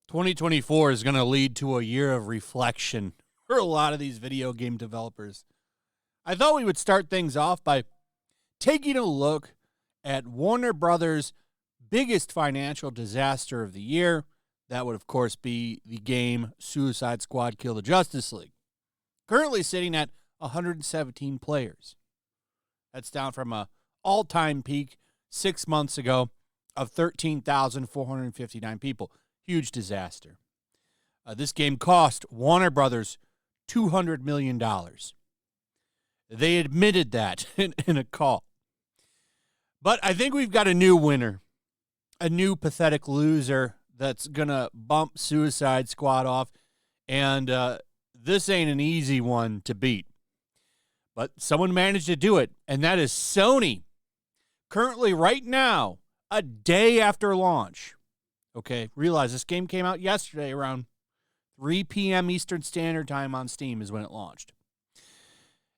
"2024 is going to lead to a year of reflection for a lot of these video game developers. I thought we would start things off by taking a look at Warner Brothers' biggest financial disaster of the year. That would, of course, be the game Suicide Squad Kill the Justice League. Currently sitting at 117 players. That's down from an all-time peak 6 months ago of 13,459 people. Huge disaster. This game cost Warner Brothers $200 million. They admitted that in a call. But I think we've got a new winner, a new pathetic loser that's going to bump Suicide Squad off, and this ain't an easy one to beat. But someone managed to do it, and that is Sony. Currently, right now, a day after launch. Okay, realize this game came out yesterday around 3 p.m. Eastern Standard Time on Steam is when it launched.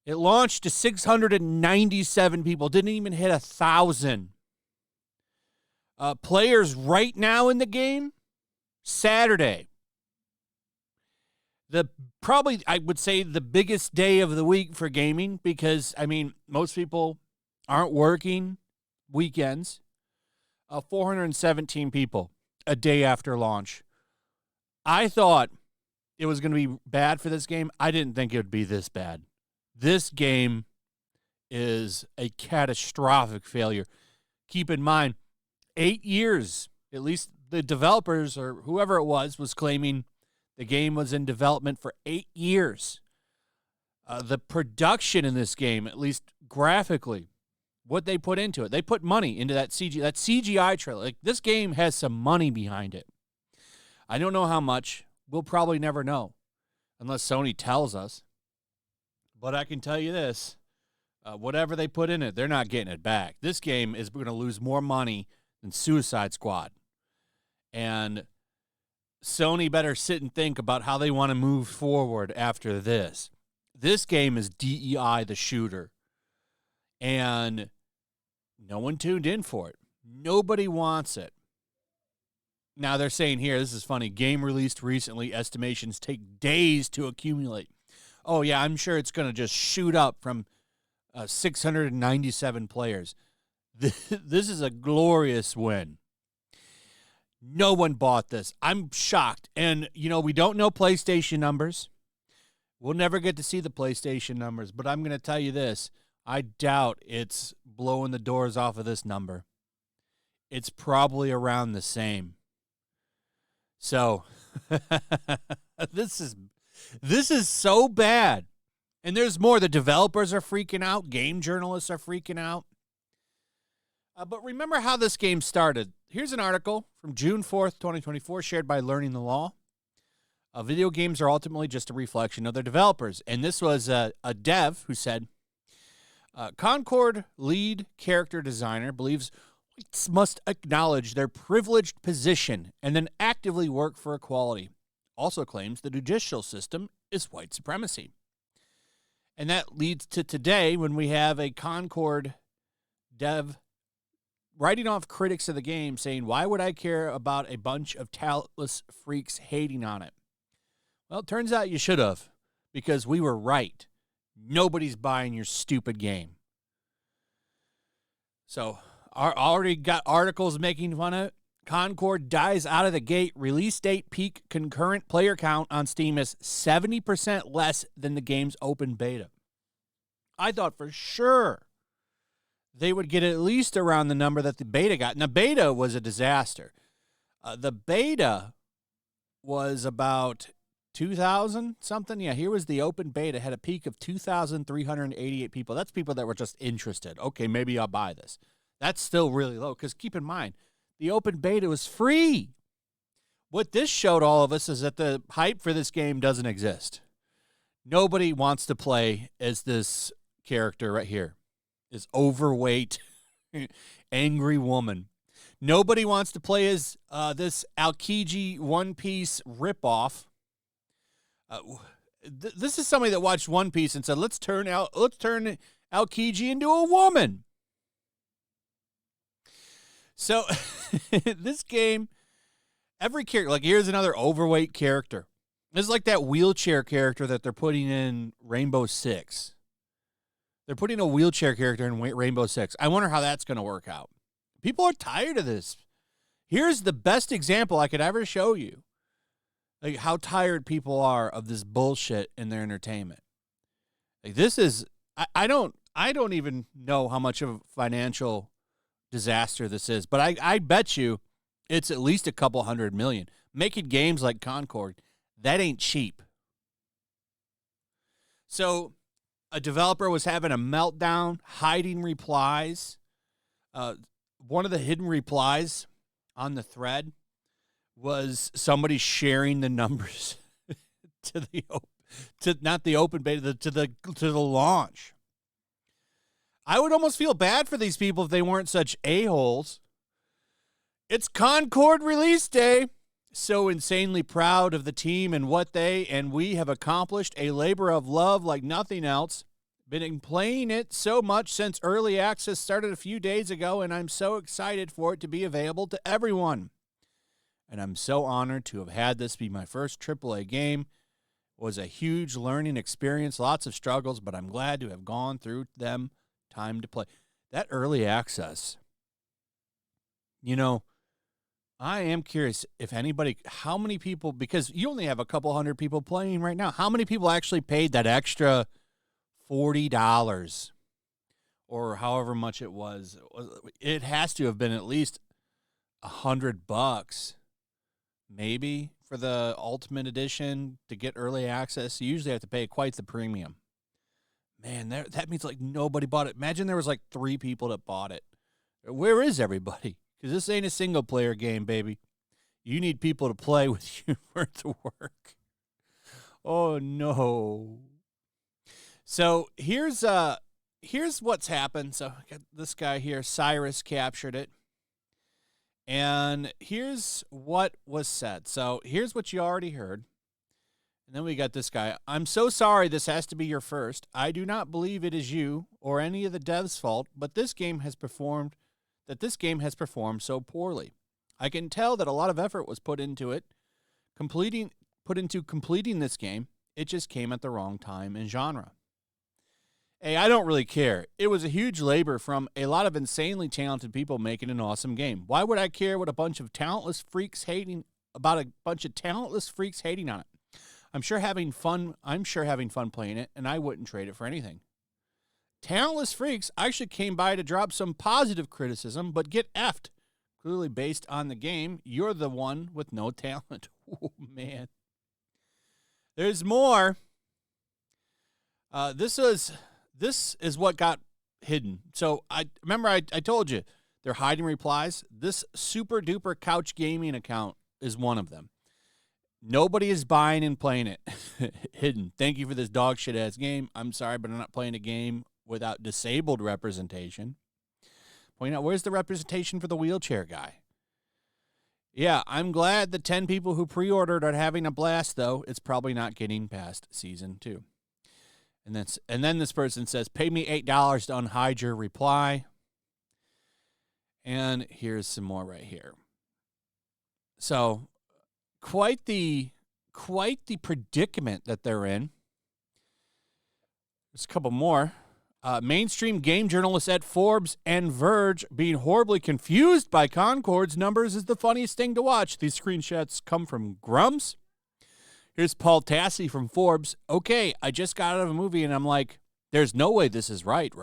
It launched to 697 people, didn't even hit 1,000. Players right now in the game, Saturday. Probably, I would say, the biggest day of the week for gaming because, I mean, most people aren't working weekends. 417 people a day after launch. I thought it was going to be bad for this game. I didn't think it would be this bad. This game is a catastrophic failure. Keep in mind, 8 years, at least the developers or whoever it was claiming the game was in development for 8 years. The production in this game, at least graphically, what they put into it, they put money into that CGI trailer. Like, this game has some money behind it. I don't know how much. We'll probably never know unless Sony tells us. But I can tell you this, whatever they put in it, they're not getting it back. This game is going to lose more money than Suicide Squad. And Sony better sit and think about how they want to move forward after this. This game is DEI the shooter. And no one tuned in for it. Nobody wants it. Now they're saying here, this is funny, game released recently, estimations take days to accumulate. Oh, yeah, I'm sure it's going to just shoot up from 697 players. This is a glorious win. No one bought this. I'm shocked. And, you know, we don't know PlayStation numbers. We'll never get to see the PlayStation numbers. But I'm going to tell you this. I doubt it's blowing the doors off of this number. It's probably around the same. So, this is so bad. And there's more. The developers are freaking out. Game journalists are freaking out. But remember how this game started. Here's an article from June 4th, 2024, shared by Learning the Law. Video games are ultimately just a reflection of their developers. And this was a dev who said, Concord lead character designer believes whites must acknowledge their privileged position and then actively work for equality. Also claims the judicial system is white supremacy. And that leads to today when we have a Concord dev writing off critics of the game saying, why would I care about a bunch of talentless freaks hating on it? Well, it turns out you should have, because we were right. Nobody's buying your stupid game. So, already got articles making fun of it. Concord dies out of the gate. Release date peak concurrent player count on Steam is 70% less than the game's open beta. I thought for sure they would get at least around the number that the beta got. And the beta was a disaster. The beta was about 2,000 something. Yeah, here was the open beta. Had a peak of 2,388 people. That's people that were just interested. Okay, maybe I'll buy this. That's still really low because keep in mind, the open beta was free. What this showed all of us is that the hype for this game doesn't exist. Nobody wants to play as this character right here. This overweight, angry woman. Nobody wants to play as this Aokiji One Piece ripoff. This is somebody that watched One Piece and said, let's turn Aokiji into a woman. So this game, every character, like here's another overweight character. It's like that wheelchair character that they're putting in Rainbow Six. They're putting a wheelchair character in Rainbow Six. I wonder how that's going to work out. People are tired of this. Here's the best example I could ever show you. Like how tired people are of this bullshit in their entertainment. Like this is, I don't even know how much of a financial disaster this is, but I bet you it's at least a couple $100 million. Making games like Concord, that ain't cheap. So a developer was having a meltdown, hiding replies. One of the hidden replies on the thread was somebody sharing the numbers to not the open beta, to the launch. I would almost feel bad for these people if they weren't such a-holes. It's Concord release day. So insanely proud of the team and what they and we have accomplished. A labor of love like nothing else. Been playing it so much since early access started a few days ago, and I'm so excited for it to be available to everyone. And I'm so honored to have had this be my first AAA game. It was a huge learning experience, lots of struggles, but I'm glad to have gone through them. Time to play. That early access, you know, I am curious if anybody, how many people, because you only have a couple hundred people playing right now, how many people actually paid that extra $40 or however much it was? It has to have been at least $100, maybe, for the Ultimate Edition to get early access. You usually have to pay quite the premium. Man, that means like nobody bought it. Imagine there was like 3 people that bought it. Where is everybody? Because this ain't a single-player game, baby. You need people to play with you for it to work. Oh, no. So here's what's happened. So I got this guy here, Cyrus, captured it. And here's what was said. So here's what you already heard. And then we got this guy. I'm so sorry this has to be your first. I do not believe it is you or any of the devs' fault, but this game has performed so poorly. I can tell that a lot of effort was put into completing this game. It just came at the wrong time and genre. Hey, I don't really care. It was a huge labor from a lot of insanely talented people making an awesome game. Why would I care what a bunch of talentless freaks hating on it? I'm sure having fun playing it, and I wouldn't trade it for anything. Talentless freaks actually came by to drop some positive criticism, but get effed. Clearly based on the game, you're the one with no talent. Oh, man. There's more. This is what got hidden. So I told you they're hiding replies. This super duper couch gaming account is one of them. Nobody is buying and playing it. Hidden. Thank you for this dog shit ass game. I'm sorry, but I'm not playing a game without disabled representation. Point out, where's the representation for the wheelchair guy? Yeah, I'm glad the 10 people who pre-ordered are having a blast, though. It's probably not getting past season 2. And then this person says, pay me $8 to unhide your reply. And here's some more right here. So quite the predicament that they're in. There's a couple more. Mainstream game journalists at Forbes and Verge being horribly confused by Concord's numbers is the funniest thing to watch. These screenshots come from Grums. Here's Paul Tassi from Forbes. Okay, I just got out of a movie and I'm like, there's no way this is right?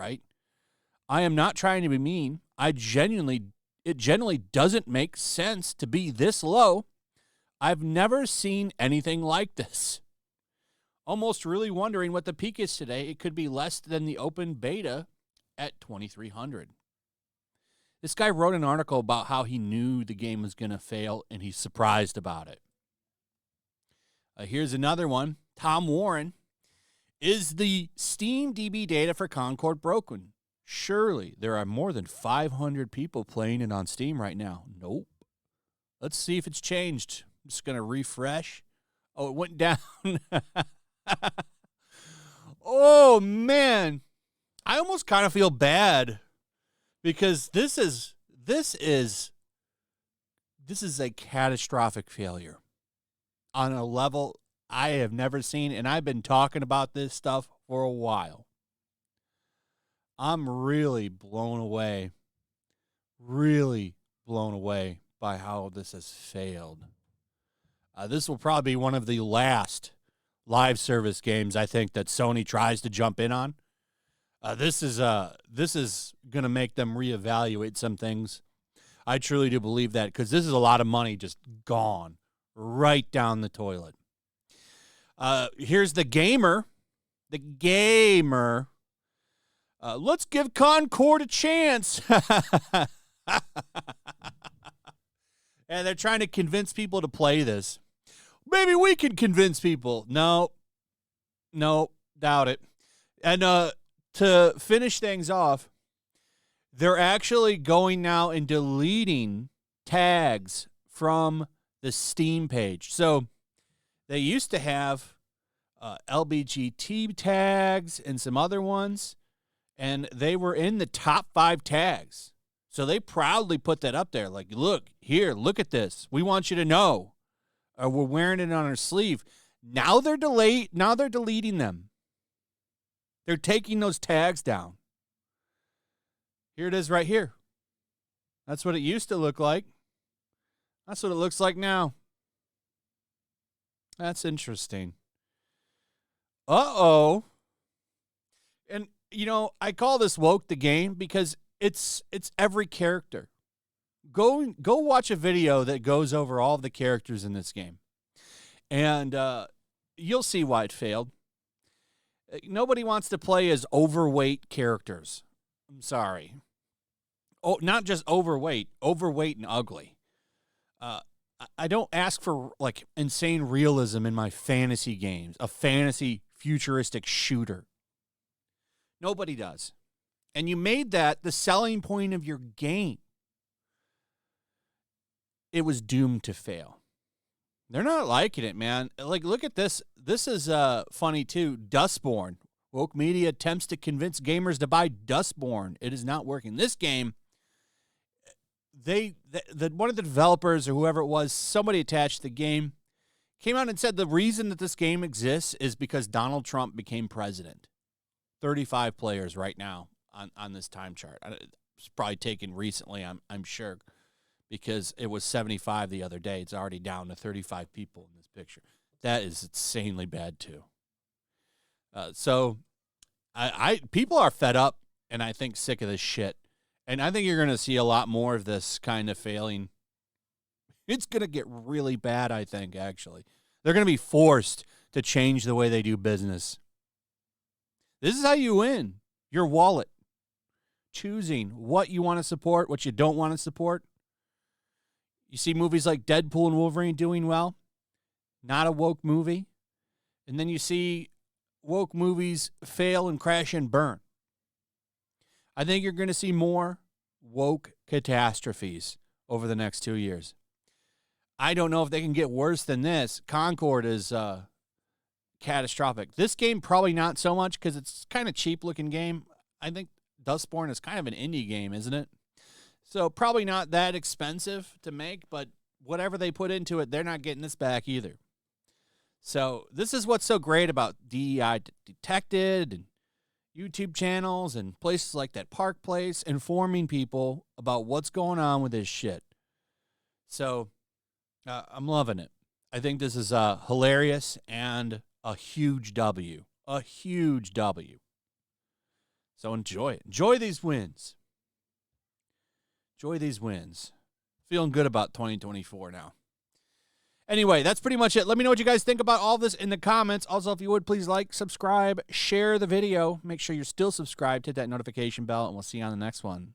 I am not trying to be mean. It genuinely doesn't make sense to be this low. I've never seen anything like this. Almost really wondering what the peak is today. It could be less than the open beta at 2,300. This guy wrote an article about how he knew the game was going to fail, and he's surprised about it. Here's another one. Tom Warren. Is the Steam DB data for Concord broken? Surely there are more than 500 people playing it on Steam right now. Nope. Let's see if it's changed. I'm just going to refresh. Oh, it went down. Oh, man. I almost kind of feel bad because this is a catastrophic failure on a level I have never seen, and I've been talking about this stuff for a while. I'm really blown away by how this has failed. This will probably be one of the last live service games I think that Sony tries to jump in on. This is going to make them reevaluate some things. I truly do believe that, because this is a lot of money just gone right down the toilet. Here's the gamer. Let's give Concord a chance. And they're trying to convince people to play this. Maybe we can convince people. No, doubt it. And to finish things off, they're actually going now and deleting tags from the Steam page. So they used to have LBGT tags and some other ones, and they were in the top 5 tags. So they proudly put that up there. Like, look at this. We want you to know. Or we're wearing it on our sleeve. Now they're deleting them. They're taking those tags down. Here it is right here. That's what it used to look like. That's what it looks like now. That's interesting. Uh-oh. And, I call this woke the game because it's every character. Go watch a video that goes over all of the characters in this game. And you'll see why it failed. Nobody wants to play as overweight characters. I'm sorry. Oh, not just overweight and ugly. I don't ask for like insane realism in my fantasy games, a fantasy futuristic shooter. Nobody does. And you made that the selling point of your game. It was doomed to fail. They're not liking it, man. Like, look at this. This is funny, too. Dustborn. Woke Media attempts to convince gamers to buy Dustborn. It is not working. This game, one of the developers or whoever it was, somebody attached to the game, came out and said the reason that this game exists is because Donald Trump became president. 35 players right now on this time chart. It's probably taken recently, I'm sure, because it was 75 the other day. It's already down to 35 people in this picture. That is insanely bad, too. So people are fed up and I think sick of this shit. And I think you're going to see a lot more of this kind of failing. It's going to get really bad, I think, actually. They're going to be forced to change the way they do business. This is how you win. Your wallet. Choosing what you want to support, what you don't want to support. You see movies like Deadpool and Wolverine doing well. Not a woke movie. And then you see woke movies fail and crash and burn. I think you're going to see more woke catastrophes over the next 2 years. I don't know if they can get worse than this. Concord is catastrophic. This game, probably not so much because it's kind of cheap-looking game. I think Dustborn is kind of an indie game, isn't it? So probably not that expensive to make, but whatever they put into it, they're not getting this back either. So this is what's so great about DEI Detected and YouTube channels and places like that Park Place, informing people about what's going on with this shit. So I'm loving it. I think this is hilarious and a huge W. A huge W. So enjoy it. Enjoy these wins. Enjoy these wins. Feeling good about 2024 now. Anyway, that's pretty much it. Let me know what you guys think about all this in the comments. Also, if you would, please like, subscribe, share the video. Make sure you're still subscribed. Hit that notification bell, and we'll see you on the next one.